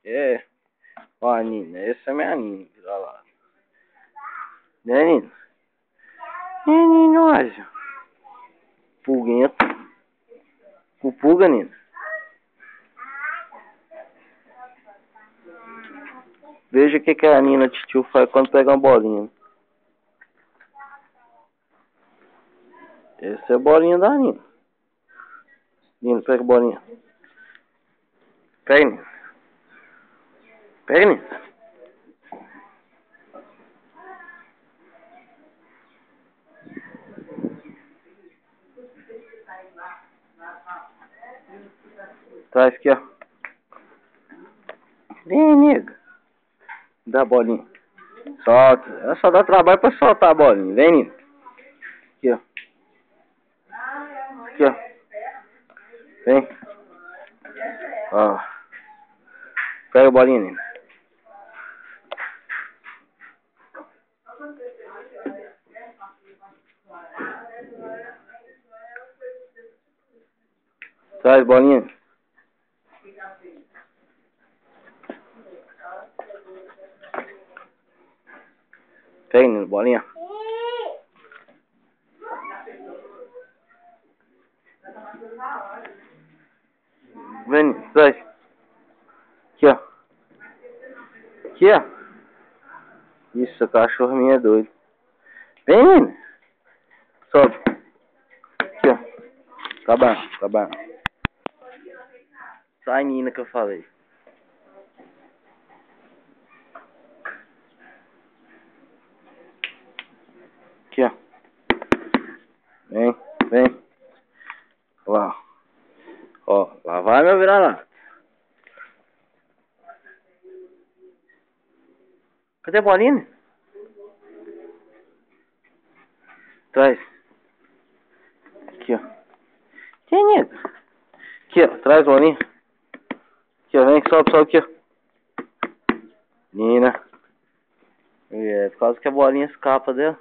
É. Ó, a Nina. Essa é minha Nina. Olha lá. Né, Nina? Nina, olha. Pulguento. Pulga, Nina. Veja o que a Nina tio faz quando pega uma bolinha. Essa é a bolinha da Nina. Nina, pega a bolinha. Pega, Nina. Pega, Nina. Traz aqui, ó. Vem, nega. Dá a bolinha. Solta. Ela só dá trabalho pra soltar a bolinha. Vem, Nina. Aqui, ó. Aqui, ó. Vem. Ó. Pega a bolinha, Nina. Traz bolinha. Pega, Nina, bolinha. Vem, Nina. Traz. Aqui, ó. Aqui, ó. Isso, a cachorro minha é doido. Vem, Nina. Sobe. Aqui, ó. Acabando. Sai, Nina, que eu falei. Aqui, ó. Vem. Lá. Ó, lá vai meu virar-lata. Cadê a bolinha? Traz. Aqui, ó. Quem, nego? Aqui, ó. Traz a bolinha. Aqui, ó. Vem, sobe aqui, ó. Nina. É, por causa que a bolinha escapa dela.